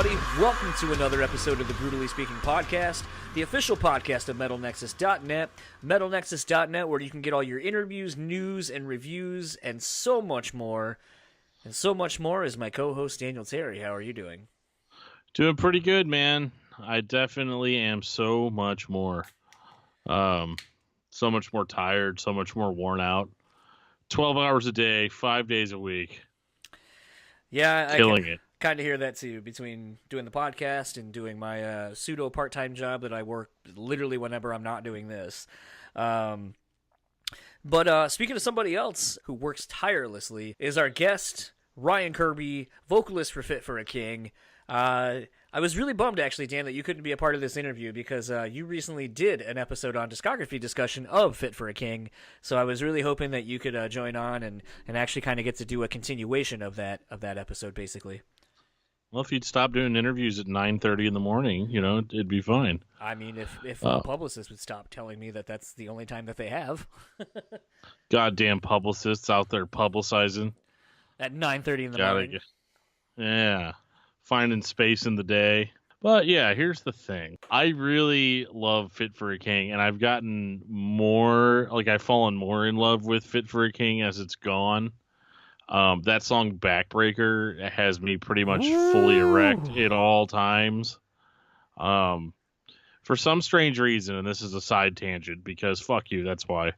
everybody. Welcome to another episode of the Brewtally Speaking Podcast, the official podcast of MetalNexus.net. MetalNexus.net, where you can get all your interviews, news, and reviews, and so much more. And so much more is my co-host, Daniel Terry. How are you doing? Doing pretty good, man. I definitely am so much more. So much more tired, so much more worn out. 12 hours a day, 5 days a week. Yeah, killing it. Kind of hear that too, between doing the podcast and doing my pseudo part-time job that I work literally whenever I'm not doing this. But speaking of somebody else who works tirelessly is our guest, Ryan Kirby, vocalist for Fit for a King. I was really bummed, actually, Dan, that you couldn't be a part of this interview because you recently did an episode on discography discussion of Fit for a King. So I was really hoping that you could join on and actually kind of get to do a continuation of that episode, basically. Well, if you'd stop doing interviews at 9:30 in the morning, it'd be fine. I mean, if publicists would stop telling me that that's the only time that they have. Goddamn publicists out there publicizing. At 9:30 in the morning. Yeah. Finding space in the day. But yeah, here's the thing. I really love Fit for a King, and I've gotten more, I've fallen more in love with Fit for a King as it's gone. That song Backbreaker has me pretty much fully erect at all times. For some strange reason, and this is a side tangent because fuck you, that's why.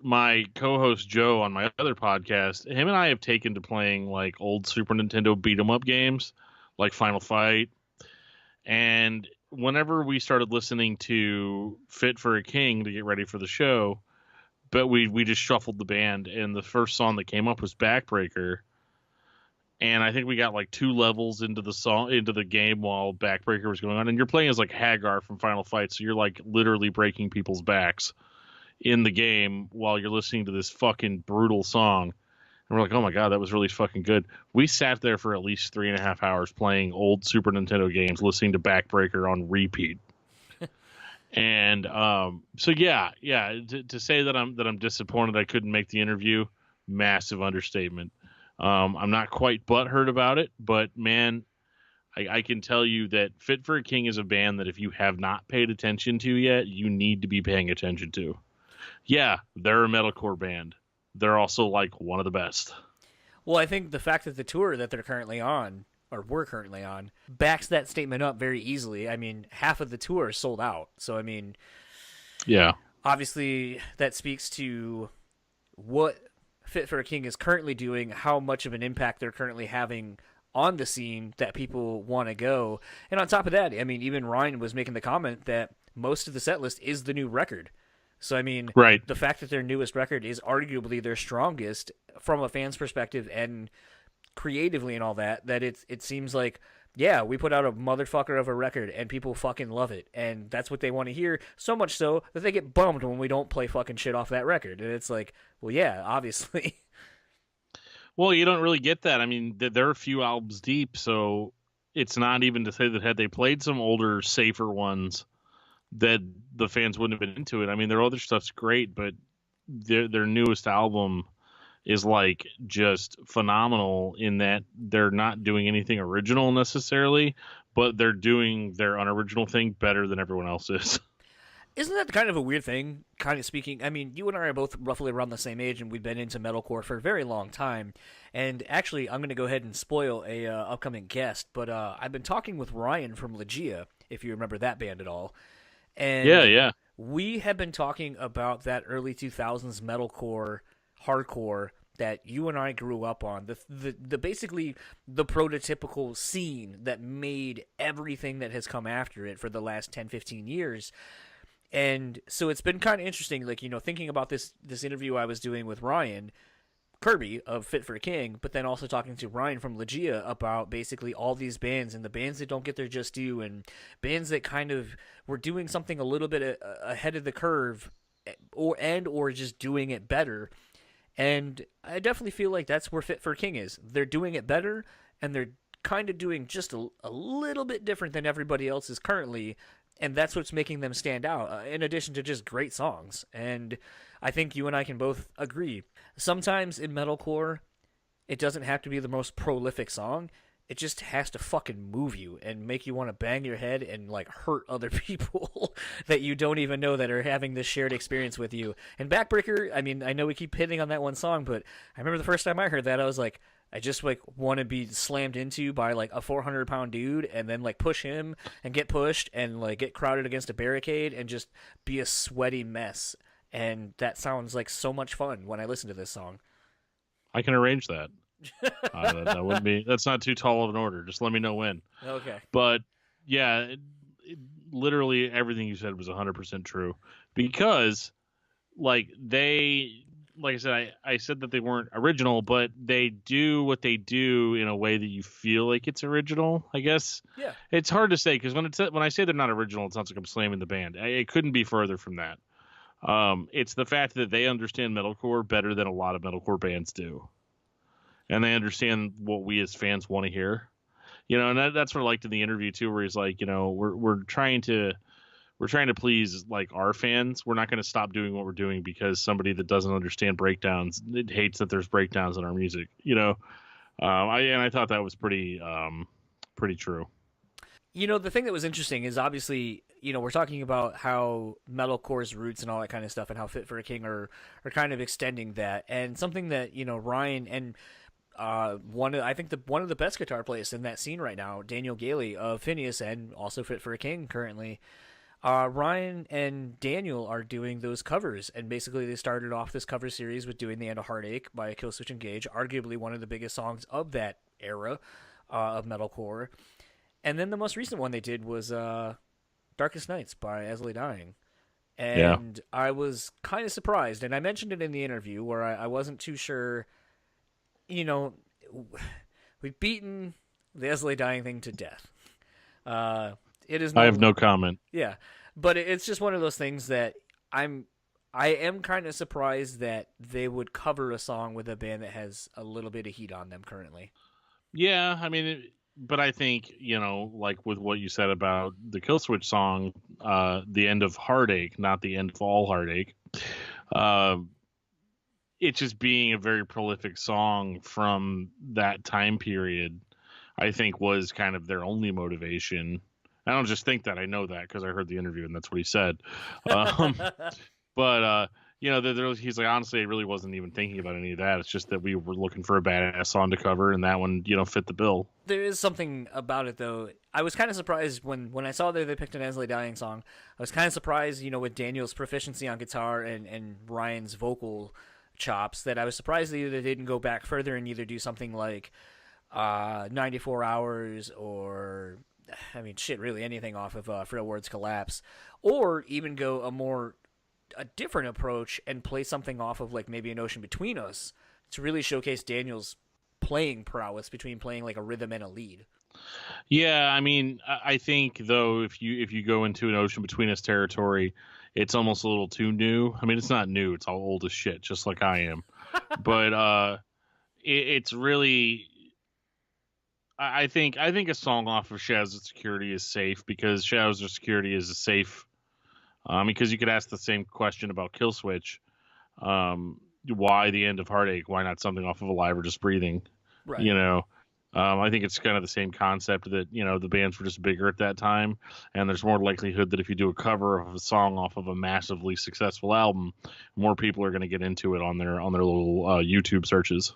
My co-host Joe on my other podcast, him and I have taken to playing old Super Nintendo beat 'em up games like Final Fight. And whenever we started listening to Fit for a King to get ready for the show, but we just shuffled the band, and the first song that came up was Backbreaker. And I think we got 2 levels into the game while Backbreaker was going on. And you're playing as Hagar from Final Fight, so you're literally breaking people's backs in the game while you're listening to this fucking brutal song. And we're like, oh my god, that was really fucking good. We sat there for at least 3.5 hours playing old Super Nintendo games, listening to Backbreaker on repeat. And so yeah, to say that I'm disappointed I couldn't make the interview, massive understatement. I'm not quite butthurt about it, but man, I can tell you that Fit for a King is a band that if you have not paid attention to yet, you need to be paying attention to. Yeah, they're a metalcore band. They're also one of the best. Well, I think the fact that the tour that they're currently on, or we're currently on, backs that statement up very easily. I mean, half of the tour is sold out. So, I mean, yeah, obviously that speaks to what Fit for a King is currently doing, how much of an impact they're currently having on the scene that people want to go. And on top of that, I mean, even Ryan was making the comment that most of the set list is the new record. So, I mean, right. The fact that their newest record is arguably their strongest from a fan's perspective and creatively and all that it seems like, yeah, we put out a motherfucker of a record and people fucking love it. And that's what they want to hear, so much so that they get bummed when we don't play fucking shit off that record. And it's like, well, yeah, obviously. Well, you don't really get that. I mean, they're a few albums deep, so it's not even to say that had they played some older, safer ones, that the fans wouldn't have been into it. I mean, their other stuff's great, but their newest album is just phenomenal in that they're not doing anything original necessarily, but they're doing their unoriginal thing better than everyone else is. Isn't that kind of a weird thing, kind of speaking? I mean, you and I are both roughly around the same age, and we've been into metalcore for a very long time. And actually, I'm going to go ahead and spoil a upcoming guest, but I've been talking with Ryan from Legia, if you remember that band at all. And yeah. We have been talking about that early 2000s metalcore, hardcore that you and I grew up on. The basically the prototypical scene that made everything that has come after it for the last 10, 15 years. And so it's been kind of interesting, thinking about this interview I was doing with Ryan Kirby of Fit for a King, but then also talking to Ryan from Legia about basically all these bands and the bands that don't get their just due and bands that kind of were doing something a little bit ahead of the curve or just doing it better. And I definitely feel like that's where Fit for a King is. They're doing it better, and they're kind of doing just a little bit different than everybody else is currently, and that's what's making them stand out, in addition to just great songs. And I think you and I can both agree. Sometimes in metalcore, it doesn't have to be the most prolific song. it just has to fucking move you and make you want to bang your head and like hurt other people that you don't even know that are having this shared experience with you. And Backbreaker, I mean, I know we keep hitting on that one song, but I remember the first time I heard that, I was like, I just like want to be slammed into by like a 400-pound dude and then like push him and get pushed and like get crowded against a barricade and just be a sweaty mess. And that sounds like so much fun when I listen to this song. I can arrange that. That wouldn't be. That's not too tall of an order. Just let me know when. Okay. But yeah, literally everything you said was 100% true, because like I said, I said that they weren't original, but they do what they do in a way that you feel like it's original. I guess. Yeah. It's hard to say, because when I say they're not original, it sounds like I'm slamming the band. It couldn't be further from that. It's the fact that they understand metalcore better than a lot of metalcore bands do. And they understand what we as fans want to hear, and that's what I liked in the interview too, where he's like, we're trying to please like our fans. We're not going to stop doing what we're doing because somebody that doesn't understand breakdowns, it hates that there's breakdowns in our music, I thought that was pretty true. The thing that was interesting is obviously, we're talking about how metalcore's roots and all that kind of stuff and how Fit for a King are kind of extending that. And something that, Ryan and one of the best guitar players in that scene right now, Daniel Gailey of Phinehas and also Fit for a King currently, Ryan and Daniel are doing those covers, and basically they started off this cover series with doing The End of Heartache by Killswitch Engage, arguably one of the biggest songs of that era of metalcore. And then the most recent one they did was Darkest Nights by As I Lay Dying. And I was kind of surprised, and I mentioned it in the interview where I wasn't too sure. We've beaten the As I Lay Dying thing to death. It is. I have no comment. Yeah, but it's just one of those things that I am kind of surprised that they would cover a song with a band that has a little bit of heat on them currently. Yeah, I mean, but I think, like with what you said about the Killswitch song, The End of Heartache, not The End of All Heartache. It just being a very prolific song from that time period, I think was kind of their only motivation. I don't just think that, I know that because I heard the interview and that's what he said. But he's like, honestly, I really wasn't even thinking about any of that. It's just that we were looking for a badass song to cover, and that one, fit the bill. There is something about it, though. I was kind of surprised when I saw that they picked an As I Lay Dying song. I was kind of surprised, with Daniel's proficiency on guitar and Ryan's vocal chops, that I was surprised that they didn't go back further and either do something like 94 Hours or, really anything off of Frail Words Collapse, or even go a different approach and play something off of like maybe An Ocean Between Us to really showcase Daniel's playing prowess between playing like a rhythm and a lead. Yeah, I think though if you go into An Ocean Between Us territory, it's almost a little too new. It's not new; it's all old as shit, just like I am. But it's really, I think a song off of Shadows of Security is safe, because Shadows of Security is a safe. Because you could ask the same question about Killswitch. Why The End of Heartache? Why not something off of Alive or Just Breathing? Right. I think it's kind of the same concept that, the bands were just bigger at that time, and there's more likelihood that if you do a cover of a song off of a massively successful album, more people are going to get into it on their little YouTube searches.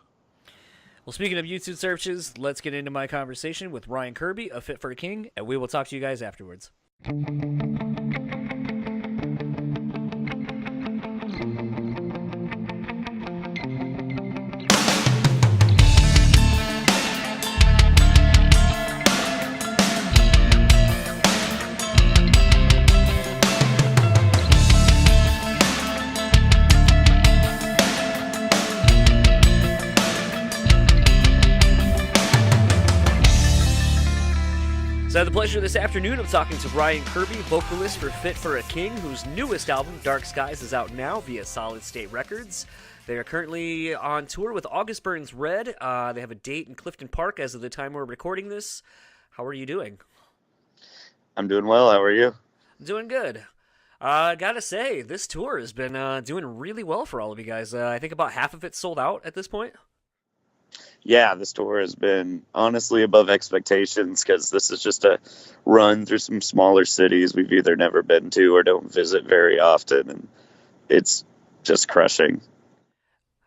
Well, speaking of YouTube searches, let's get into my conversation with Ryan Kirby of Fit for a King, and we will talk to you guys afterwards. So I had the pleasure this afternoon of talking to Ryan Kirby, vocalist for Fit for a King, whose newest album, Dark Skies, is out now via Solid State Records. They are currently on tour with August Burns Red. They have a date in Clifton Park as of the time we're recording this. How are you doing? I'm doing well. How are you? Doing good. Gotta say, this tour has been doing really well for all of you guys. I think about half of it's sold out at this point. Yeah, this tour has been honestly above expectations because this is just a run through some smaller cities we've either never been to or don't visit very often, and it's just crushing.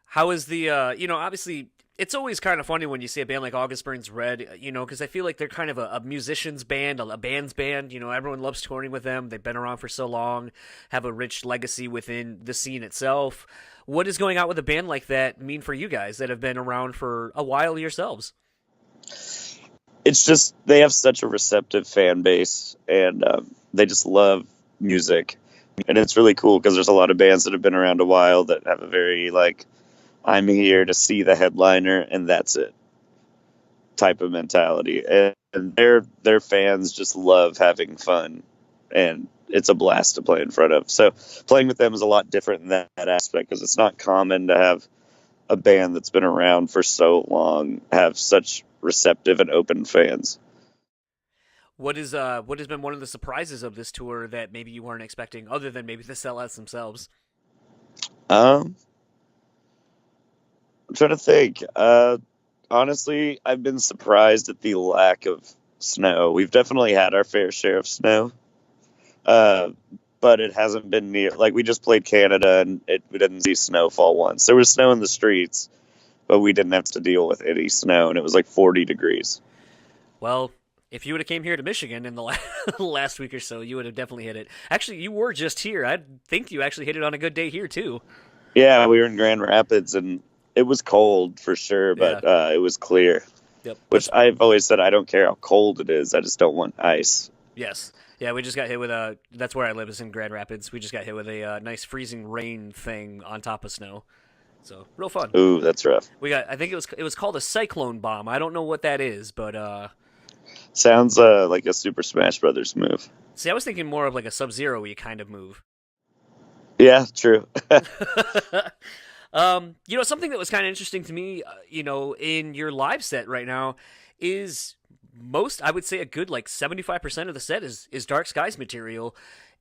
How is the, obviously, it's always kind of funny when you see a band like August Burns Red, because I feel like they're kind of a musician's band, a band's band. Everyone loves touring with them. They've been around for so long, have a rich legacy within the scene itself. What is going out with a band like that mean for you guys that have been around for a while yourselves? It's just they have such a receptive fan base, and they just love music. And it's really cool because there's a lot of bands that have been around a while that have a very, I'm here to see the headliner, and that's it type of mentality. And their fans just love having fun, and it's a blast to play in front of. So playing with them is a lot different in that aspect because it's not common to have a band that's been around for so long have such receptive and open fans. What has been one of the surprises of this tour that maybe you weren't expecting, other than maybe the sellouts themselves? I'm trying to think. Honestly, I've been surprised at the lack of snow. We've definitely had our fair share of snow, but it hasn't been near. We just played Canada, and we didn't see snowfall once. There was snow in the streets, but we didn't have to deal with any snow, and it was 40 degrees. Well, if you would have came here to Michigan in the last week or so, you would have definitely hit it. Actually, you were just here. I think you actually hit it on a good day here, too. Yeah, we were in Grand Rapids, and it was cold for sure, but it was clear. Yep. Which I've always said I don't care how cold it is. I just don't want ice. Yes. Yeah, we just got hit with that's where I live, is in Grand Rapids. We just got hit with a nice freezing rain thing on top of snow. So, real fun. Ooh, that's rough. I think it was called a cyclone bomb. I don't know what that is, but sounds like a Super Smash Brothers move. See, I was thinking more of like a Sub-Zero-y kind of move. Yeah, true. Something that was kind of interesting to me, in your live set right now is I would say a good 75% of the set is Dark Skies material.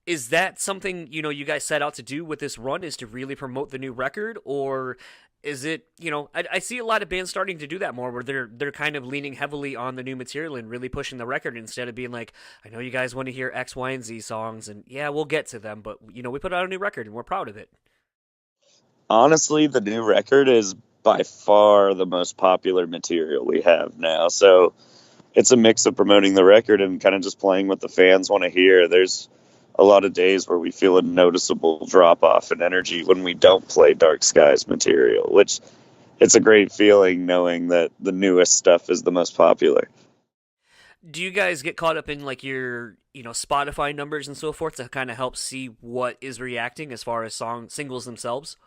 Is that something, you guys set out to do with this run, is to really promote the new record? Or is it, I see a lot of bands starting to do that more, where they're kind of leaning heavily on the new material and really pushing the record instead of being like, I know you guys want to hear X, Y, and Z songs, and yeah, we'll get to them, but, we put out a new record and we're proud of it. Honestly, the new record is by far the most popular material we have now. So it's a mix of promoting the record and kind of just playing what the fans want to hear. There's a lot of days where we feel a noticeable drop-off in energy when we don't play Dark Skies material, which it's a great feeling knowing that the newest stuff is the most popular. Do you guys get caught up in your, Spotify numbers and so forth to kind of help see what is reacting as far as singles themselves?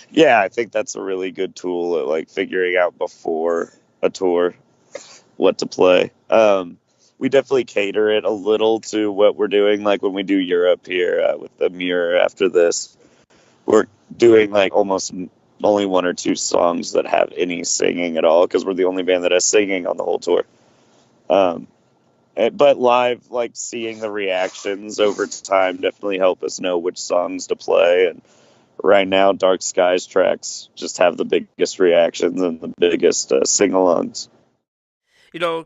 Yeah, I think that's a really good tool at figuring out before a tour what to play. We definitely cater it a little to what we're doing. When we do Europe here with the Mirror after this, we're doing almost only one or two songs that have any singing at all because we're the only band that has singing on the whole tour. But live, seeing the reactions over time definitely help us know which songs to play. And right now, Dark Skies tracks just have the biggest reactions and the biggest sing-alongs.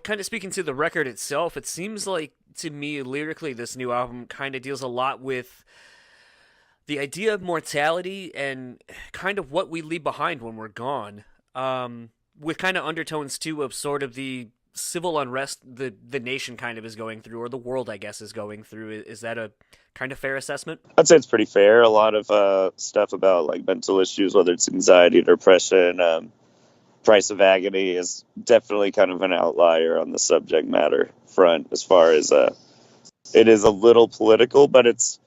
Kind of speaking to the record itself, it seems like, to me, lyrically, this new album kind of deals a lot with the idea of mortality and kind of what we leave behind when we're gone, with kind of undertones, too, of sort of the civil unrest the nation kind of is going through, or the world, I guess, is going through. Is that a kind of fair assessment? I'd say it's pretty fair. A lot of stuff about mental issues, whether it's anxiety, depression, Price of Agony is definitely kind of an outlier on the subject matter front as far as it is a little political, but it's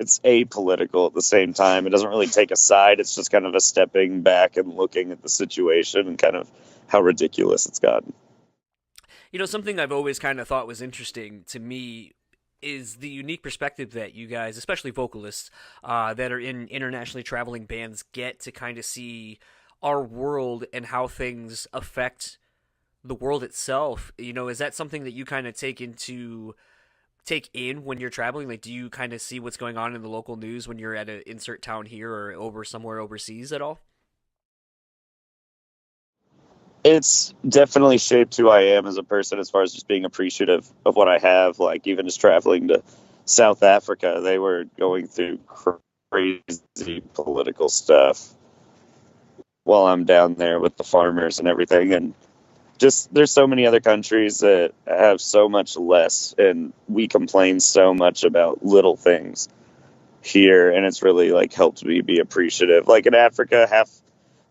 apolitical at the same time. It doesn't really take a side. It's just kind of a stepping back and looking at the situation and kind of how ridiculous it's gotten. Something I've always kind of thought was interesting to me is the unique perspective that you guys, especially vocalists that are in internationally traveling bands, get to kind of see our world and how things affect the world itself. Is that something that you kind of take in when you're traveling? Do you kind of see what's going on in the local news when you're at an insert town here or over somewhere overseas at all? It's definitely shaped who I am as a person as far as just being appreciative of what I have. Like even just traveling to South Africa, they were going through crazy political stuff while I'm down there with the farmers and everything. And just there's so many other countries that have so much less, and we complain so much about little things here, and it's really like helped me be appreciative. Like in Africa, half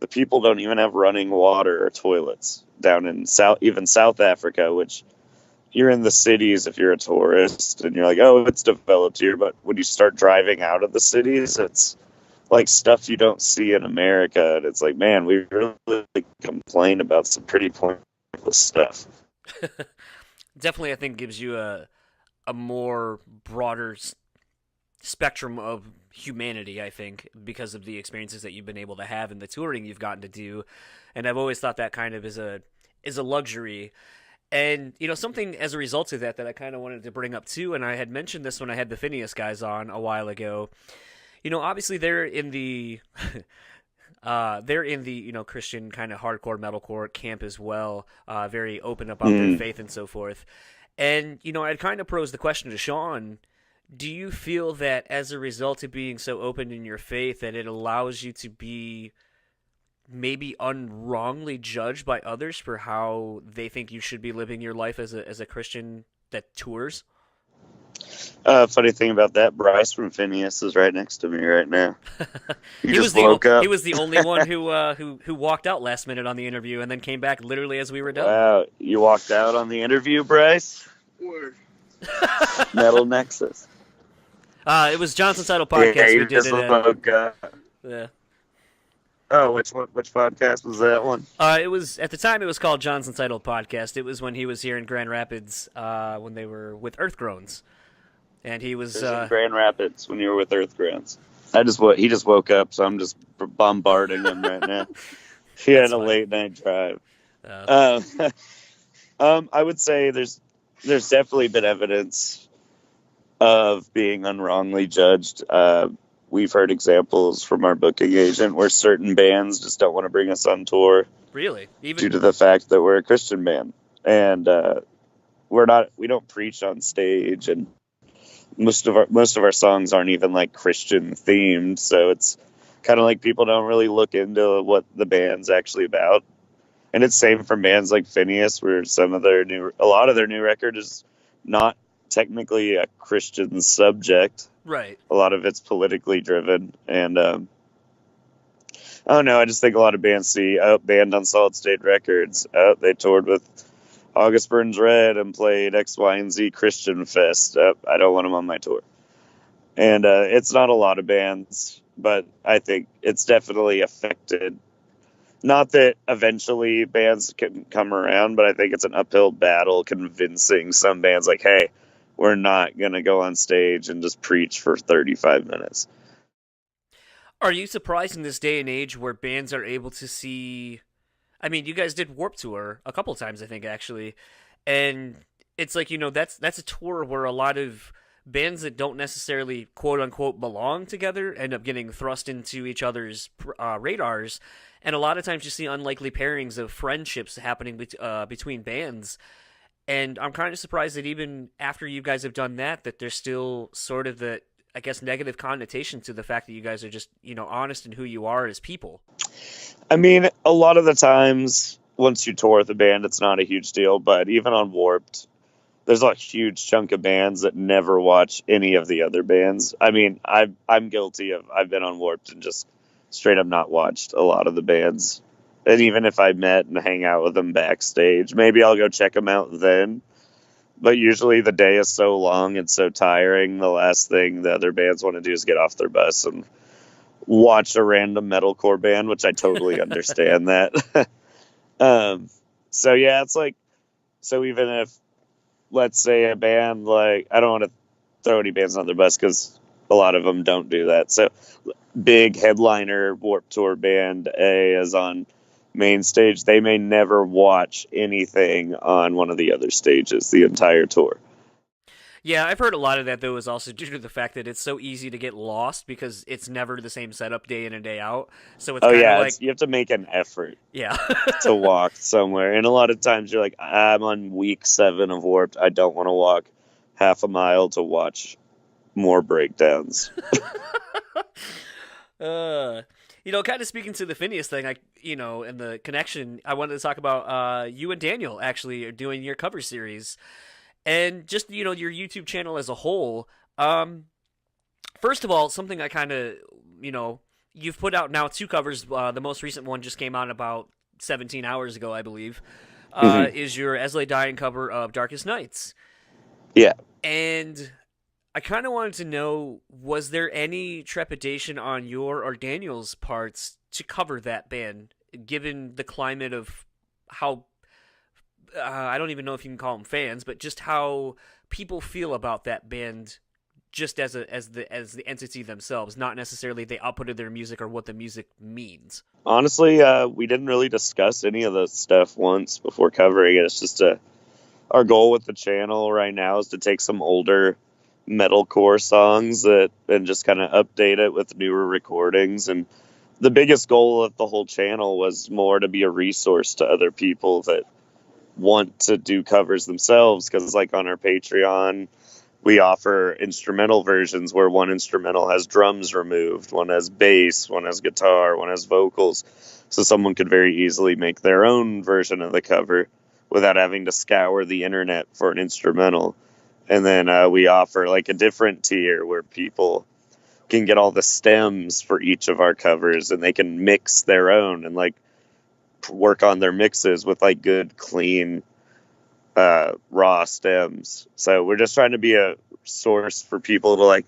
the people don't even have running water or toilets down in South Africa, which you're in the cities if you're a tourist and you're like, oh, it's developed here. But when you start driving out of the cities, it's like stuff you don't see in America. And it's like, man, we really complain about some pretty pointless stuff. Definitely, I think gives you a more broader spectrum of humanity, I think, because of the experiences that you've been able to have and the touring you've gotten to do. And I've always thought that kind of is a luxury. And, you know, something as a result of that I kind of wanted to bring up too, and I had mentioned this when I had the Phinehas guys on a while ago. You know, obviously they're in the you know, Christian kind of hardcore metalcore camp as well, very open about their faith and so forth. And, you know, I'd kind of posed the question to Sean, do you feel that as a result of being so open in your faith that it allows you to be maybe unwrongly judged by others for how they think you should be living your life as a Christian that tours? Funny thing about that, Bryce from Phinehas is right next to me right now. He was the only one who walked out last minute on the interview and then came back literally as we were done. Wow, you walked out on the interview, Bryce? Word. Metal Nexus. It was Johnson's Title Podcast. Yeah, we did it. Yeah. Oh, which podcast was that one? It was at the time. It was called Johnson's Title Podcast. It was when he was here in Grand Rapids, when they were with Earthgroans, and he was in Grand Rapids when you were with Earthgroans. He just woke up, so I'm just bombarding him right now. He had a late night drive. I would say there's definitely been evidence of being unwrongly judged. We've heard examples from our booking agent where certain bands just don't want to bring us on tour. Really? Due to the fact that we're a Christian band. And we don't preach on stage, and most of our songs aren't even like Christian themed, so it's kind of like people don't really look into what the band's actually about. And it's same for bands like Phinehas, where a lot of their new record is not technically a Christian subject. Right. A lot of it's politically driven, and I don't know. I just think a lot of bands see band on Solid State Records. They toured with August Burns Red and played X, Y, and Z Christian Fest. I don't want them on my tour. And it's not a lot of bands, but I think it's definitely affected. Not that eventually bands can come around, but I think it's an uphill battle convincing some bands like, hey, we're not going to go on stage and just preach for 35 minutes. Are you surprised in this day and age where bands are able to see... I mean, you guys did Warped Tour a couple times, I think, actually. And it's like, you know, that's a tour where a lot of bands that don't necessarily, quote-unquote, belong together end up getting thrust into each other's radars. And a lot of times you see unlikely pairings of friendships happening between bands. And I'm kind of surprised that even after you guys have done that there's still sort of the, I guess, negative connotation to the fact that you guys are just, you know, honest in who you are as people. I mean, a lot of the times, once you tour with a band, it's not a huge deal. But even on Warped, there's a huge chunk of bands that never watch any of the other bands. I mean, I'm guilty of, I've been on Warped and just straight up not watched a lot of the bands. And even if I met and hang out with them backstage, maybe I'll go check them out then. But usually the day is so long and so tiring, the last thing the other bands want to do is get off their bus and watch a random metalcore band, which I totally understand that. So yeah, it's like, so even if, let's say a band like, I don't want to throw any bands on their bus because a lot of them don't do that. So big headliner Warped Tour band A is on main stage, they may never watch anything on one of the other stages the entire tour. Yeah, I've heard a lot of that, though, is also due to the fact that it's so easy to get lost because it's never the same setup day in and day out. So it's kind of like... you have to make an effort Yeah. to walk somewhere. And a lot of times you're like, I'm on week 7 of Warped. I don't want to walk half a mile to watch more breakdowns. Kind of speaking to the Phinehas thing, and the connection, I wanted to talk about you and Daniel actually are doing your cover series. And just, your YouTube channel as a whole. First of all, something I kind of, you've put out now 2 covers. The most recent one just came out about 17 hours ago, I believe, is your Esley Dying cover of Darkest Nights. Yeah. And I kind of wanted to know, was there any trepidation on your or Daniel's parts to cover that band, given the climate of how... I don't even know if you can call them fans, but just how people feel about that band, just as the entity themselves, not necessarily the output of their music or what the music means. Honestly, we didn't really discuss any of the stuff once before covering it. It's just our goal with the channel right now is to take some older metalcore songs and just kind of update it with newer recordings. And the biggest goal of the whole channel was more to be a resource to other people that want to do covers themselves, because like on our Patreon we offer instrumental versions where one instrumental has drums removed, one has bass, one has guitar, one has vocals, so someone could very easily make their own version of the cover without having to scour the internet for an instrumental. And then we offer like a different tier where people can get all the stems for each of our covers and they can mix their own and like work on their mixes with like good, clean, raw stems. So we're just trying to be a source for people to like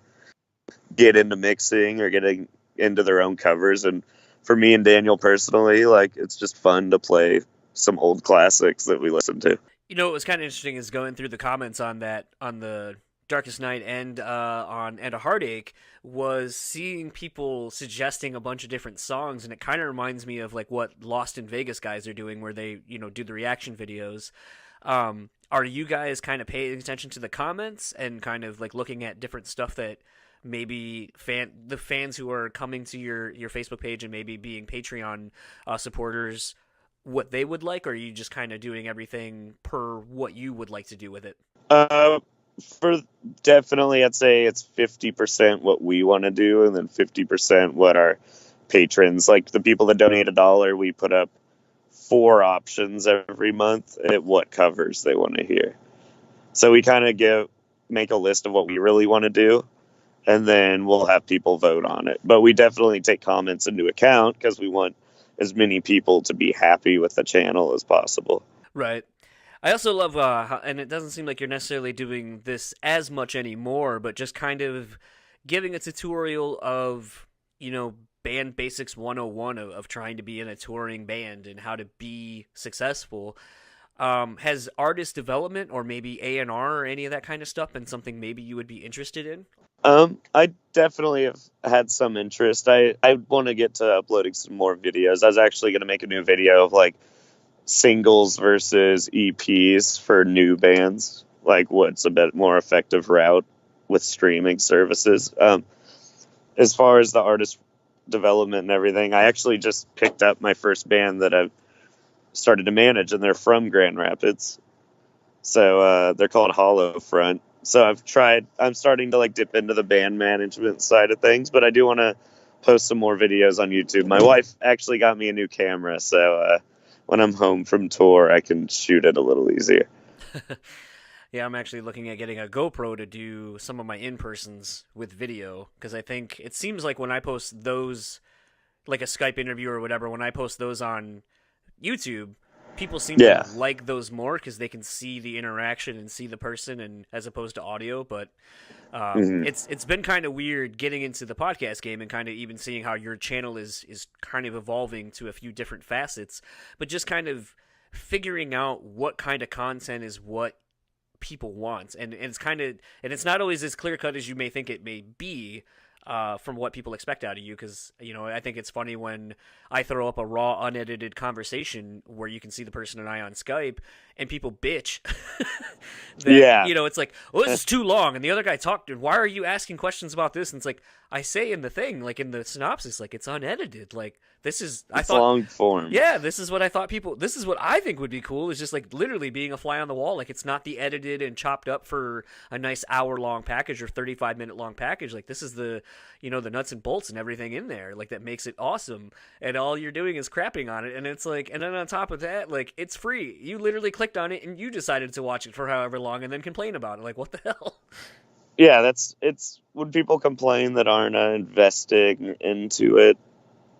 get into mixing or getting into their own covers. And for me and Daniel personally, like it's just fun to play some old classics that we listen to. What was kind of interesting is going through the comments on that, on the Darkest Night and on And a Heartache, was seeing people suggesting a bunch of different songs, and it kind of reminds me of like what Lost in Vegas guys are doing, where they do the reaction videos. Are you guys kind of paying attention to the comments and kind of like looking at different stuff that maybe the fans who are coming to your Facebook page and maybe being Patreon supporters, what they would like, or are you just kind of doing everything per what you would like to do with it? For definitely, I'd say it's 50% what we want to do, and then 50% what our patrons, like the people that donate $1, we put up 4 options every month at what covers they want to hear. So we kind of make a list of what we really want to do, and then we'll have people vote on it. But we definitely take comments into account because we want as many people to be happy with the channel as possible. Right. I also love, and it doesn't seem like you're necessarily doing this as much anymore, but just kind of giving a tutorial of, band basics 101 of trying to be in a touring band and how to be successful. Has artist development or maybe A&R or any of that kind of stuff been something maybe you would be interested in? I definitely have had some interest. I want to get to uploading some more videos. I was actually going to make a new video of like singles versus EPs for new bands, like what's a bit more effective route with streaming services. As far as the artist development and everything, I actually just picked up my first band that I've started to manage, and they're from Grand Rapids. So they're called Hollow Front. So I'm starting to like dip into the band management side of things, but I do want to post some more videos on YouTube. My wife actually got me a new camera, so when I'm home from tour, I can shoot it a little easier. Yeah, I'm actually looking at getting a GoPro to do some of my in-persons with video, because I think it seems like when I post those, like a Skype interview or whatever, when I post those on YouTube, people seem to like those more because they can see the interaction and see the person, and as opposed to audio. But it's been kind of weird getting into the podcast game and kind of even seeing how your channel is kind of evolving to a few different facets, but just kind of figuring out what kind of content is what people want, and it's not always as clear cut as you may think it may be. from what people expect out of you, because I think it's funny when I throw up a raw unedited conversation where you can see the person and I on Skype and people bitch that it's like, oh, this is too long, and the other guy talked, and why are you asking questions about this? And it's like, I say in the thing, like in the synopsis, like, it's unedited, like, this is long form. Yeah, this is what I thought this is what I think would be cool, is just like literally being a fly on the wall. Like, it's not the edited and chopped up for a nice hour-long package or 35-minute long package. Like, this is the the nuts and bolts and everything in there, like, that makes it awesome. And all you're doing is crapping on it. And it's like, and then on top of that, like, it's free. You literally clicked on it and you decided to watch it for however long and then complain about it. Like, what the hell? Yeah, it's when people complain that aren't investing into it.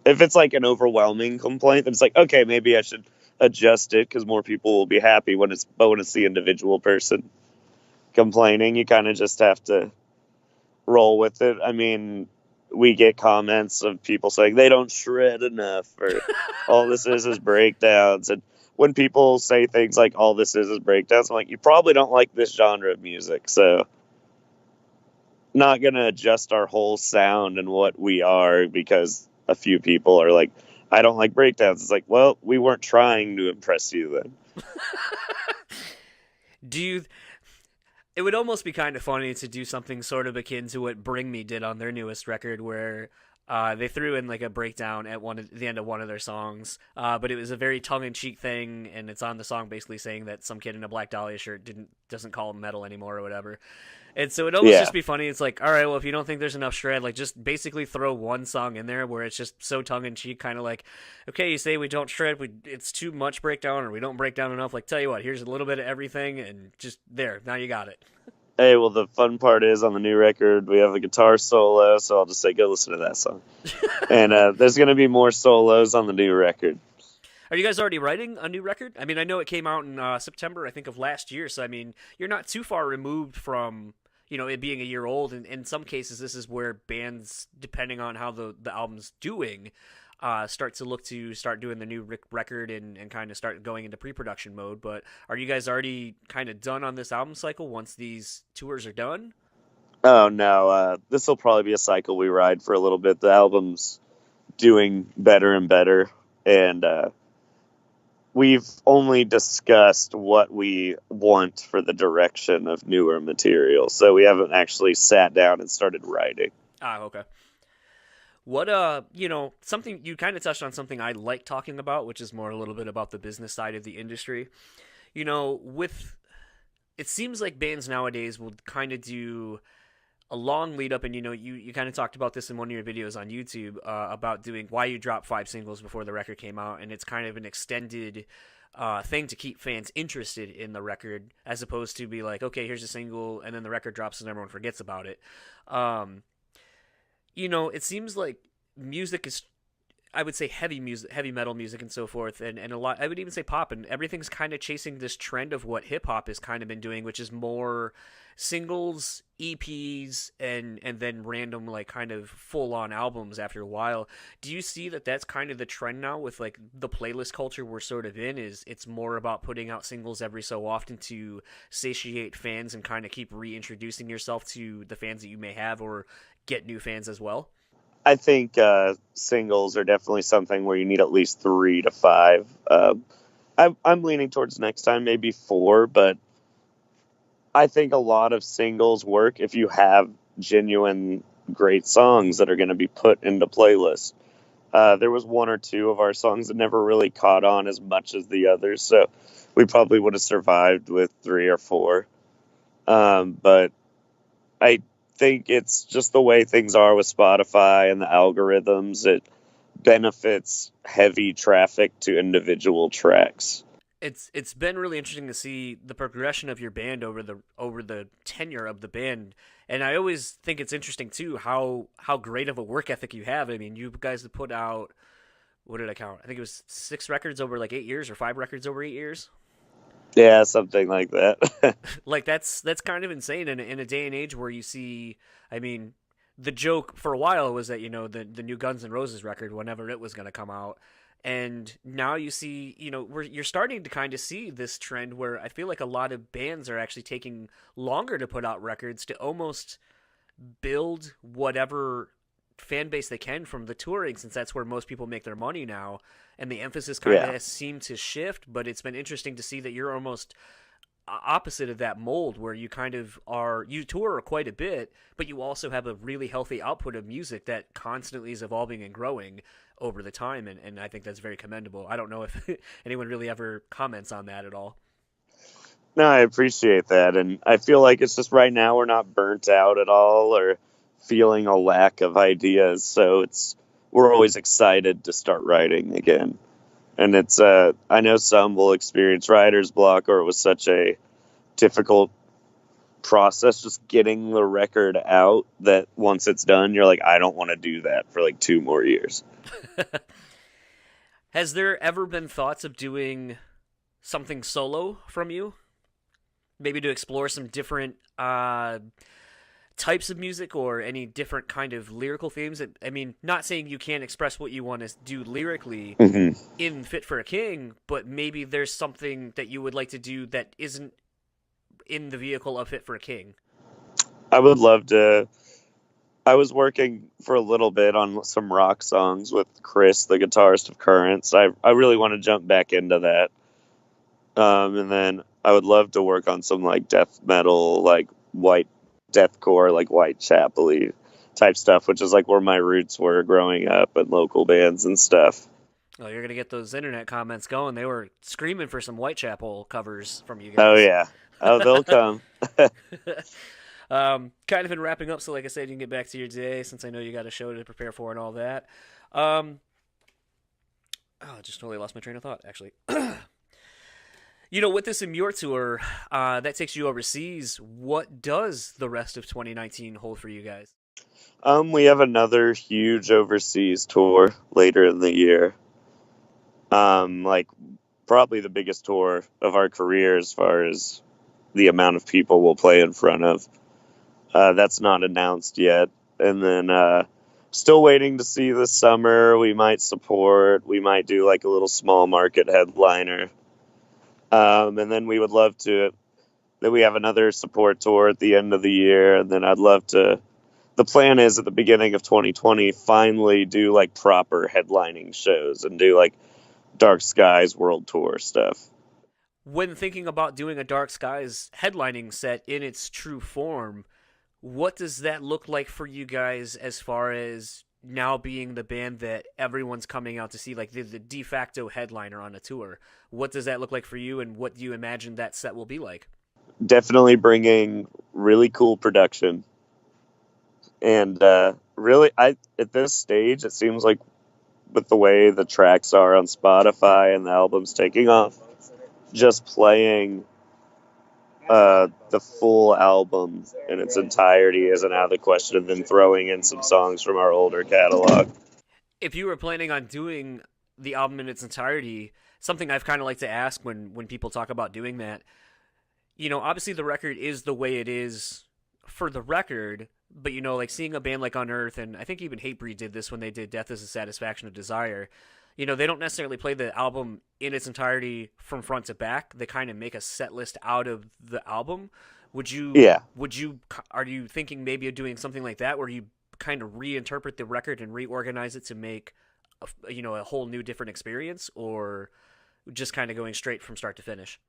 If it's like an overwhelming complaint, then it's like, okay, maybe I should adjust it because more people will be happy when it's the individual person complaining. You kind of just have to roll with it. I mean, we get comments of people saying they don't shred enough, or all this is breakdowns. And when people say things like all this is breakdowns, I'm like, you probably don't like this genre of music, so not going to adjust our whole sound and what we are because a few people are like, I don't like breakdowns. It's like, well, we weren't trying to impress you then. It would almost be kind of funny to do something sort of akin to what Bring Me did on their newest record, where they threw in like a breakdown at the end of one of their songs, but it was a very tongue-in-cheek thing, and it's on the song basically saying that some kid in a Black Dahlia shirt doesn't call him metal anymore or whatever. And so it almost just be funny. It's like, all right, well, if you don't think there's enough shred, like, just basically throw one song in there where it's just so tongue-in-cheek, kind of like, okay, you say we don't shred, it's too much breakdown, or we don't break down enough. Like, tell you what, here's a little bit of everything, and just there, now you got it. Hey, well, the fun part is on the new record, we have a guitar solo, so I'll just say, go listen to that song. And there's going to be more solos on the new record. Are you guys already writing a new record? I mean, I know it came out in September, I think, of last year, so, I mean, you're not too far removed from it being a year old, and in some cases, this is where bands, depending on how the album's doing, start doing the new record and kind of start going into pre-production mode. But are you guys already kind of done on this album cycle once these tours are done? Oh, no. This will probably be a cycle we ride for a little bit. The album's doing better and better, and we've only discussed what we want for the direction of newer material, so we haven't actually sat down and started writing. Okay. What, something, you kind of touched on something I like talking about, which is more a little bit about the business side of the industry. It seems like bands nowadays will kind of do a long lead up, and you kind of talked about this in one of your videos on YouTube about doing why you dropped 5 singles before the record came out, and it's kind of an extended thing to keep fans interested in the record, as opposed to be like, okay, here's a single, and then the record drops and everyone forgets about it. It seems like music is, I would say, heavy metal music and so forth, and a lot, I would even say pop, and everything's kind of chasing this trend of what hip-hop has kind of been doing, which is more singles, EPs, and then random, like, kind of full-on albums after a while. Do you see that that's kind of the trend now with, like, the playlist culture we're sort of in, is it's more about putting out singles every so often to satiate fans and kind of keep reintroducing yourself to the fans that you may have, or get new fans as well? I think singles are definitely something where you need at least 3 to 5. I'm leaning towards next time maybe 4, but I think a lot of singles work if you have genuine great songs that are going to be put into playlists. There was 1 or 2 of our songs that never really caught on as much as the others, so we probably would have survived with 3 or 4. But I think it's just the way things are with Spotify and the algorithms. It benefits heavy traffic to individual tracks. It's been really interesting to see the progression of your band over the tenure of the band, and I always think it's interesting too how great of a work ethic you have. I mean, you guys have put out, what did I count? I think it was 6 records over like 8 years, or 5 records over 8 years. Yeah, something like that. Like, that's kind of insane in a day and age where you see, I mean, the joke for a while was that, the new Guns N' Roses record, whenever it was going to come out. And now you see, you're starting to kind of see this trend where I feel like a lot of bands are actually taking longer to put out records to almost build whatever fan base they can from the touring, since that's where most people make their money now, and the emphasis kind of seemed to shift. But it's been interesting to see that you're almost opposite of that mold, where you kind of you tour quite a bit, but you also have a really healthy output of music that constantly is evolving and growing over the time, and I think that's very commendable. I don't know if anyone really ever comments on that at all. No, I appreciate that, and I feel like it's just right now we're not burnt out at all or feeling a lack of ideas, so we're always excited to start writing again. And it's I know some will experience writer's block, or it was such a difficult process just getting the record out that once it's done, you're like, I don't want to do that for like 2 more years. Has there ever been thoughts of doing something solo from you? Maybe to explore some different types of music or any different kind of lyrical themes? I mean, not saying you can't express what you want to do lyrically in Fit for a King, but maybe there's something that you would like to do that isn't in the vehicle of Fit for a King. I would love to. I was working for a little bit on some rock songs with Chris, the guitarist of Currents. I really want to jump back into that. And then I would love to work on some like death metal, like white deathcore, like Whitechapel-y type stuff, which is like where my roots were growing up and local bands and stuff. Oh, you're gonna get those internet comments going. They were screaming for some Whitechapel covers from you guys. Oh yeah, they'll come. Kind of in wrapping up, so like I said, you can get back to your day since I know you got a show to prepare for and all that. I just totally lost my train of thought, actually. With this Immure tour, that takes you overseas. What does the rest of 2019 hold for you guys? We have another huge overseas tour later in the year. Like probably the biggest tour of our career as far as the amount of people we'll play in front of. That's not announced yet. And then still waiting to see this summer. We might do like a little small market headliner. And then we would love to, that we have another support tour at the end of the year. And then I'd love to, the plan is at the beginning of 2020, finally do like proper headlining shows and do like Dark Skies World Tour stuff. When thinking about doing a Dark Skies headlining set in its true form, what does that look like for you guys as far as now being the band that everyone's coming out to see, like the de facto headliner on a tour? What does that look like for you, and what do you imagine that set will be like? Definitely bringing really cool production. And really, at this stage, it seems like with the way the tracks are on Spotify and the album's taking off, just playing the full album in its entirety isn't out of the question, and then throwing in some songs from our older catalog. If you were planning on doing the album in its entirety, something I've kind of like to ask when people talk about doing that, obviously the record is the way it is for the record, but like seeing a band like Unearth, and I think even Hatebreed did this when they did Death is a Satisfaction of Desire. They don't necessarily play the album in its entirety from front to back. They kind of make a set list out of the album. Are you thinking maybe of doing something like that, where you kind of reinterpret the record and reorganize it to make a whole new different experience, or just kind of going straight from start to finish?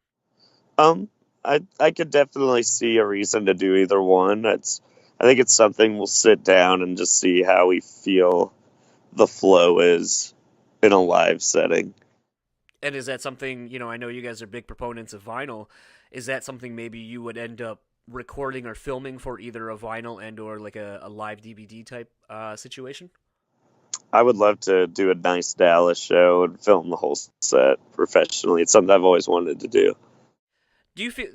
I could definitely see a reason to do either one. I think it's something we'll sit down and just see how we feel the flow is in a live setting. And is that something, I know you guys are big proponents of vinyl. Is that something maybe you would end up recording or filming for either a vinyl and or like a live DVD type situation? I would love to do a nice Dallas show and film the whole set professionally. It's something I've always wanted to do. Do you feel,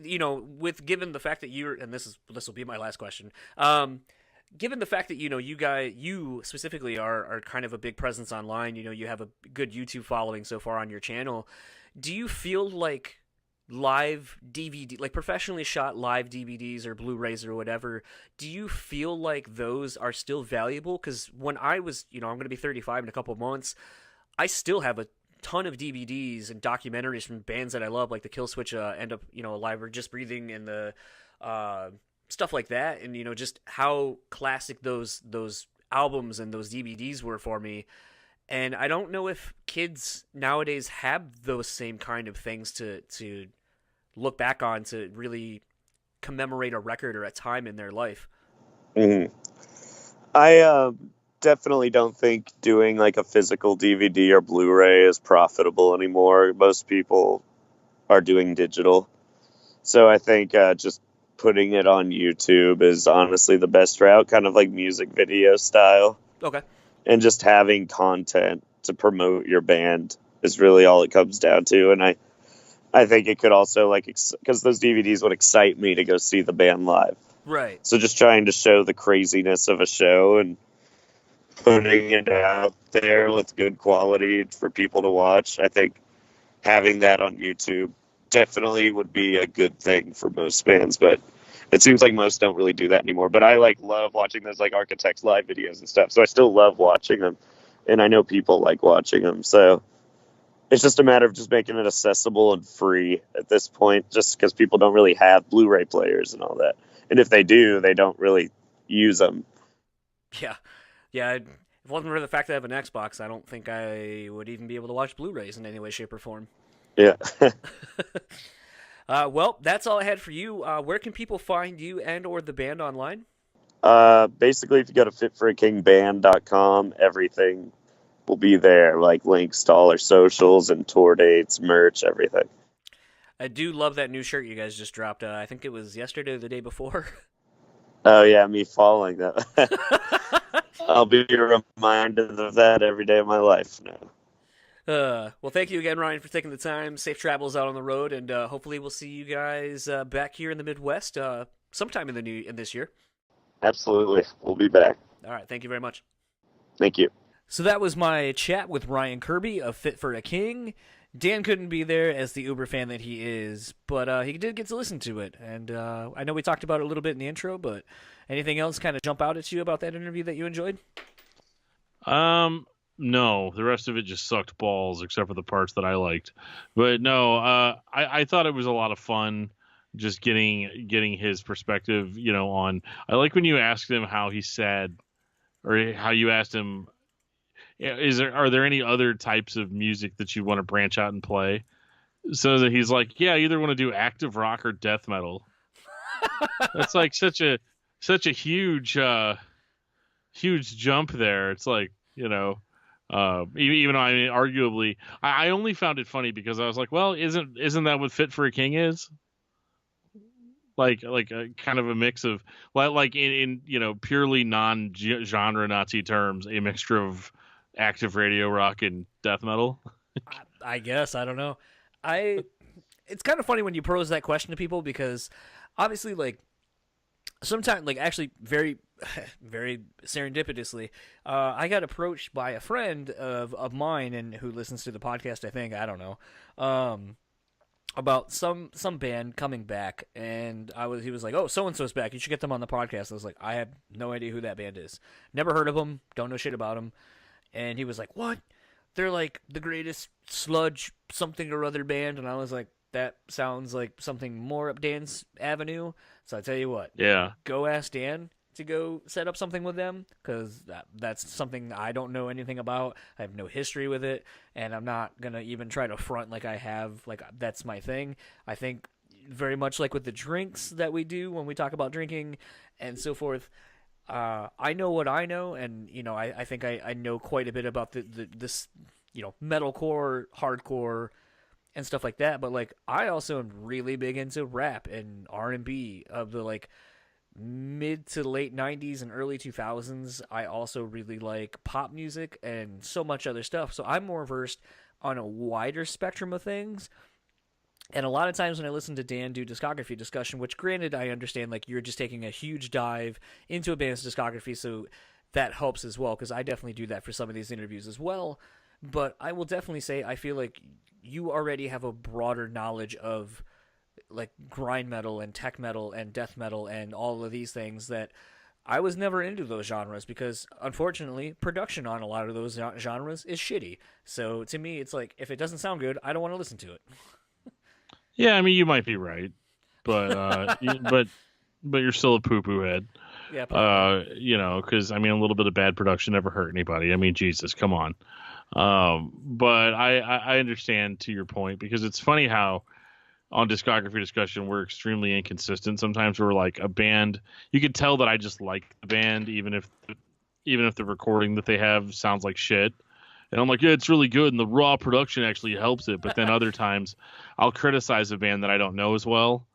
given the fact that and this will be my last question, given the fact that, you specifically are kind of a big presence online, you have a good YouTube following so far on your channel, do you feel like live DVD, like professionally shot live DVDs or Blu-rays or whatever, do you feel like those are still valuable? Because when I was, I'm going to be 35 in a couple of months, I still have a ton of DVDs and documentaries from bands that I love, like the Killswitch End Up, Alive or Just Breathing, and the stuff like that, and just how classic those albums and those DVDs were for me. And I don't know if kids nowadays have those same kind of things to look back on to really commemorate a record or a time in their life. Mm-hmm. I definitely don't think doing like a physical DVD or Blu-ray is profitable anymore. Most people are doing digital. So I think just putting it on YouTube is honestly the best route, kind of like music video style. Okay. And just having content to promote your band is really all it comes down to. And I think it could also, like, because those DVDs would excite me to go see the band live. Right. So just trying to show the craziness of a show and putting it out there with good quality for people to watch, I think having that on YouTube definitely would be a good thing for most bands, but it seems like most don't really do that anymore. But I love watching those Architects live videos and stuff, so I still love watching them, and I know people like watching them. So it's just a matter of just making it accessible and free at this point, just because people don't really have Blu-ray players and all that, and if they do, they don't really use them. Yeah. If it wasn't for the fact that I have an Xbox, I don't think I would even be able to watch Blu-rays in any way, shape, or form. Yeah. Well, that's all I had for you. Where can people find you and or the band online? Basically, if you go to fitforakingband.com, everything will be there, like links to all our socials and tour dates, merch, everything. I do love that new shirt you guys just dropped. I think it was yesterday or the day before. Oh, yeah, me following that. I'll be reminded of that every day of my life now. Well, thank you again, Ryan, for taking the time. Safe travels out on the road, and hopefully we'll see you guys back here in the Midwest sometime in this year. Absolutely. We'll be back. All right. Thank you very much. Thank you. So that was my chat with Ryan Kirby of Fit for a King. Dan couldn't be there as the Uber fan that he is, but he did get to listen to it. And I know we talked about it a little bit in the intro, but anything else kind of jump out at you about that interview that you enjoyed? No, the rest of it just sucked balls except for the parts that I liked. But no, I thought it was a lot of fun just getting his perspective, on. I like when you asked him how he said, or how you asked him, are there any other types of music that you want to branch out and play? So that he's like, yeah, I either want to do active rock or death metal. That's like such a huge jump there. It's like, even though arguably, I only found it funny because I was like, well, isn't that what Fit for a King is? Like a kind of a mix of like in purely non-genre Nazi terms, a mixture of active radio rock and death metal. I guess, I don't know. It's kind of funny when you pose that question to people because obviously, like, sometimes, like, actually very, very serendipitously, I got approached by a friend of mine and who listens to the podcast, I think, I don't know, about some band coming back, and he was like, oh, so-and-so's back, you should get them on the podcast. I was like, I have no idea who that band is. Never heard of them, don't know shit about them. And he was like, what? They're like the greatest sludge something or other band. And I was like, that sounds like something more up Dan's avenue. So I tell you what. Yeah. Go ask Dan to go set up something with them, because that's something I don't know anything about. I have no history with it, and I'm not going to even try to front like I have. Like, that's my thing. I think very much like with the drinks that we do when we talk about drinking and so forth, I know what I know, and I think I know quite a bit about this metalcore, hardcore, and stuff like that. But like, I also am really big into rap and R&B of the like mid to late 90s and early 2000s. I also really like pop music and so much other stuff. So I'm more versed on a wider spectrum of things. And a lot of times when I listen to Dan do discography discussion, which granted I understand, like, you're just taking a huge dive into a band's discography, so that helps as well, because I definitely do that for some of these interviews as well. But I will definitely say I feel like you already have a broader knowledge of like grind metal and tech metal and death metal and all of these things that I was never into those genres, because unfortunately production on a lot of those genres is shitty. So to me, it's like, if it doesn't sound good, I don't want to listen to it. Yeah, I mean, you might be right, but but you're still a poo-poo head. Yeah, because I mean, a little bit of bad production never hurt anybody. I mean, Jesus, come on. But I understand to your point, because it's funny how on discography discussion we're extremely inconsistent. Sometimes we're like a band, you could tell that I just like the band even if the recording that they have sounds like shit. And I'm like, yeah, it's really good, and the raw production actually helps it. But then other times, I'll criticize a band that I don't know as well,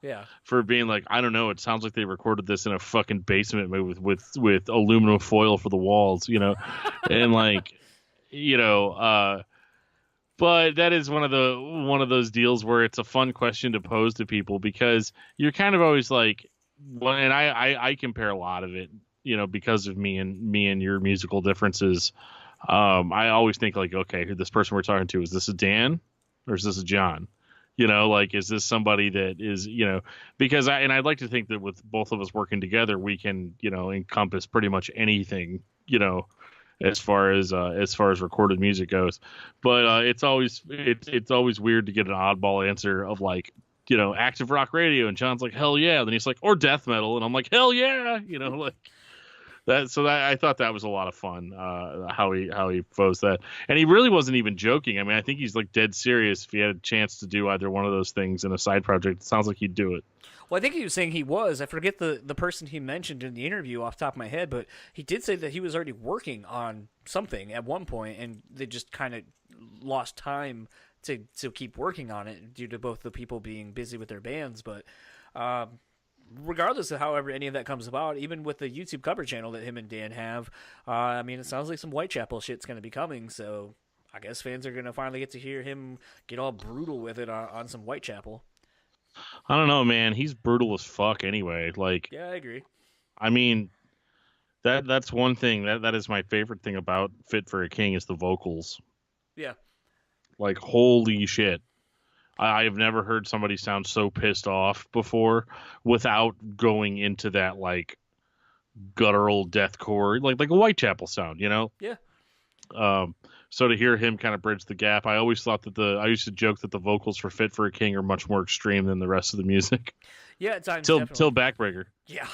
for being like, I don't know, it sounds like they recorded this in a fucking basement with aluminum foil for the walls, and like, but that is one of those deals where it's a fun question to pose to people, because you're kind of always like, well, and I compare a lot of it, because of me and your musical differences. I always think like, okay, this person we're talking to, is this a Dan or is this a John? Like, is this somebody that is, because I'd like to think that with both of us working together, we can, encompass pretty much anything, as far as recorded music goes. But it's always weird to get an oddball answer of like, active rock radio, and John's like, hell yeah. Then he's like, or death metal, and I'm like, hell yeah, like. I thought that was a lot of fun, how he posed that, and he really wasn't even joking. I mean, I think he's like dead serious. If he had a chance to do either one of those things in a side project, it sounds like he'd do it. Well, I think he was saying he was. I forget the person he mentioned in the interview off the top of my head, but he did say that he was already working on something at one point, and they just kind of lost time to keep working on it due to both the people being busy with their bands, but. Regardless of however any of that comes about, even with the YouTube cover channel that him and Dan have, I mean, it sounds like some Whitechapel shit's going to be coming, so I guess fans are going to finally get to hear him get all brutal with it on some Whitechapel. I don't know, man. He's brutal as fuck anyway. Like, yeah, I agree. I mean, that's one thing. That is my favorite thing about Fit for a King is the vocals. Yeah. Like, holy shit. I've never heard somebody sound so pissed off before without going into that like guttural deathcore, like a Whitechapel sound, Yeah. So to hear him kind of bridge the gap, I always thought that I used to joke that the vocals for Fit for a King are much more extreme than the rest of the music. Yeah, at times. Till Backbreaker. Yeah.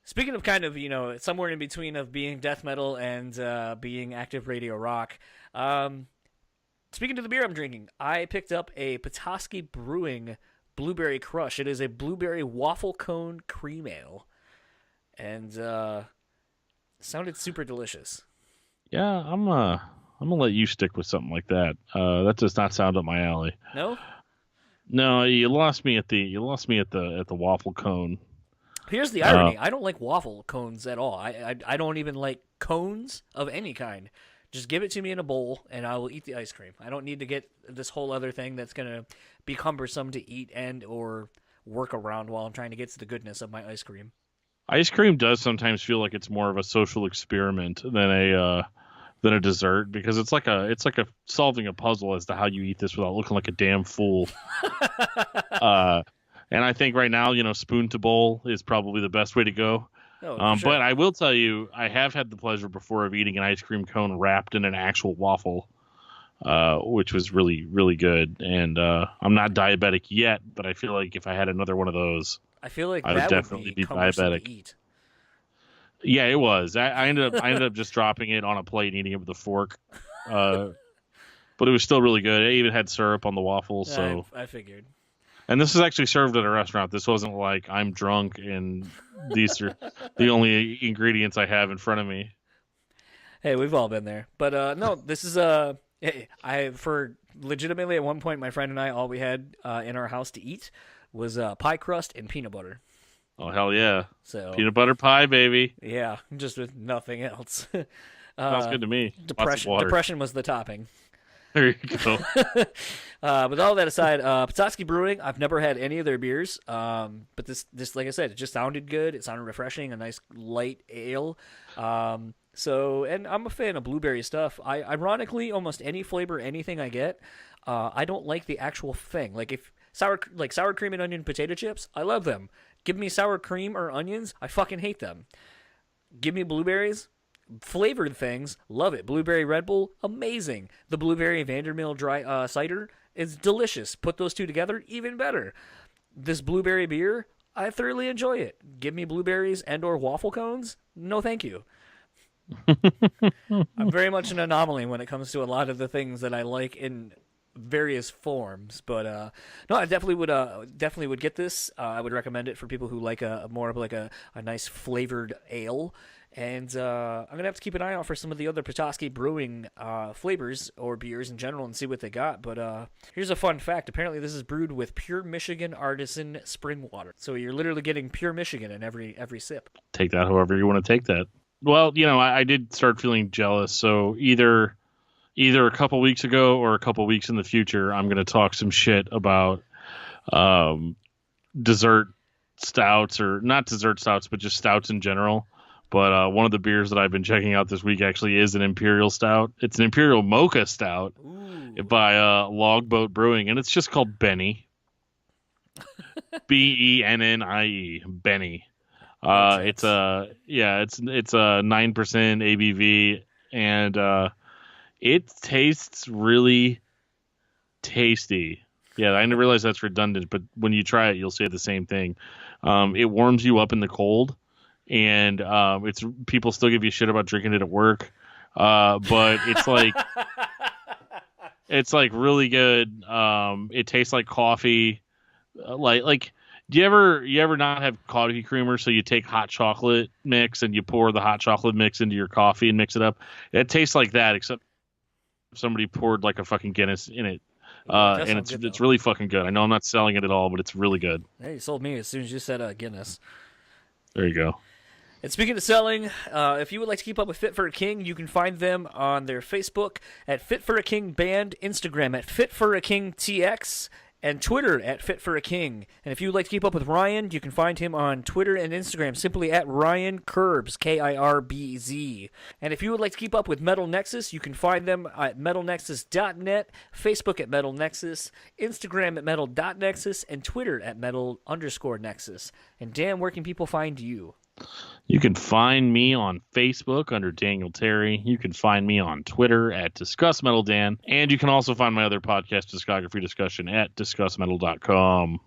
Speaking of kind of, somewhere in between of being death metal and being active radio rock, speaking to the beer I'm drinking, I picked up a Petoskey Brewing Blueberry Crush. It is a blueberry waffle cone cream ale, and sounded super delicious. Yeah, I'm gonna let you stick with something like that. That does not sound up my alley. No, you lost me at the waffle cone. Here's the irony: I don't like waffle cones at all. I don't even like cones of any kind. Just give it to me in a bowl, and I will eat the ice cream. I don't need to get this whole other thing that's going to be cumbersome to eat and or work around while I'm trying to get to the goodness of my ice cream. Ice cream does sometimes feel like it's more of a social experiment than a dessert, because it's like a solving a puzzle as to how you eat this without looking like a damn fool. And I think right now, spoon to bowl is probably the best way to go. Oh, sure. But I will tell you, I have had the pleasure before of eating an ice cream cone wrapped in an actual waffle, which was really, really good. And I'm not diabetic yet, but I feel like if I had another one of those, I feel like I that would definitely be diabetic. To eat. Yeah, it was. I ended up just dropping it on a plate and eating it with a fork. But it was still really good. It even had syrup on the waffle. So I figured. And this is actually served at a restaurant. This wasn't like I'm drunk and these are the only ingredients I have in front of me. Hey, we've all been there. But no, this is for legitimately at one point my friend and I, all we had in our house to eat was pie crust and peanut butter. Oh hell yeah. So peanut butter pie, baby. Yeah, just with nothing else. Sounds good to me. Depression was the topping. There you go. With all that aside, Petoskey Brewing, I've never had any of their beers, but this, like I said, it just sounded good. It sounded refreshing, a nice light ale. And I'm a fan of blueberry stuff. Ironically, almost any flavor, anything I get, I don't like the actual thing. Like if sour cream and onion potato chips, I love them. Give me sour cream or onions, I fucking hate them. Give me blueberries. Flavored things, love it. Blueberry Red Bull, amazing. The blueberry Vandermeer dry cider is delicious. Put those two together, even better. This blueberry beer, I thoroughly enjoy it. Give me blueberries and or waffle cones? No, thank you. I'm very much an anomaly when it comes to a lot of the things that I like in various forms, but no, I definitely would get this. I would recommend it for people who like a more of like a nice flavored ale. And I'm going to have to keep an eye out for some of the other Petoskey Brewing flavors or beers in general and see what they got. But here's a fun fact. Apparently this is brewed with pure Michigan artisan spring water. So you're literally getting pure Michigan in every sip. Take that however you want to take that. Well, I did start feeling jealous. So either a couple weeks ago or a couple weeks in the future, I'm going to talk some shit about dessert stouts, or not dessert stouts, but just stouts in general. But one of the beers that I've been checking out this week actually is an Imperial Stout. It's an Imperial Mocha Stout. Ooh. By Logboat Brewing, and it's just called Benny. Bennie. Benny. It's a 9% ABV, and it tastes really tasty. Yeah, I didn't realize that's redundant, but when you try it, you'll say the same thing. It warms you up in the cold. And it's people still give you shit about drinking it at work, but it's like really good. It tastes like coffee. Like do you ever not have coffee creamer? So you take hot chocolate mix and you pour the hot chocolate mix into your coffee and mix it up. It tastes like that, except somebody poured like a fucking Guinness in it. And it's really fucking good. I know I'm not selling it at all, but it's really good. Hey, you sold me as soon as you said Guinness. There you go. And speaking of selling, if you would like to keep up with Fit for a King, you can find them on their Facebook at Fit for a King Band, Instagram at Fit for a King TX, and Twitter at Fit for a King. And if you would like to keep up with Ryan, you can find him on Twitter and Instagram simply at Ryan Kirbz, Kirbz. And if you would like to keep up with Metal Nexus, you can find them at metalnexus.net, Facebook at Metal Nexus, Instagram at metal.nexus, and Twitter at metal_nexus. And Dan, where can people find you? You can find me on Facebook under Daniel Terry. You can find me on Twitter at DiscussMetalDan. And you can also find my other podcast, Discography Discussion, at DiscussMetal.com.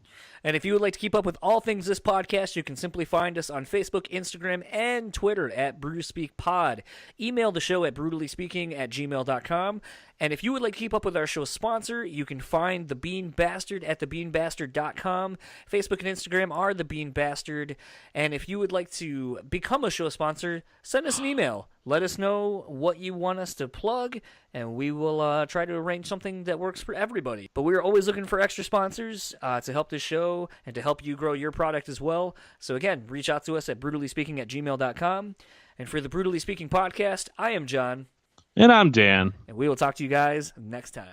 And if you would like to keep up with all things this podcast, you can simply find us on Facebook, Instagram, and Twitter at BrewSpeakPod. Email the show at BrewtallySpeaking@gmail.com. And if you would like to keep up with our show's sponsor, you can find The Bean Bastard at TheBeanBastard.com. Facebook and Instagram are The Bean Bastard. And if you would like to become a show sponsor, send us an email. Let us know what you want us to plug, and we will try to arrange something that works for everybody. But we're always looking for extra sponsors to help this show and to help you grow your product as well. So again, reach out to us at BrewtallySpeaking@gmail.com. And for the Brewtally Speaking Podcast, I am John. And I'm Dan. And we will talk to you guys next time.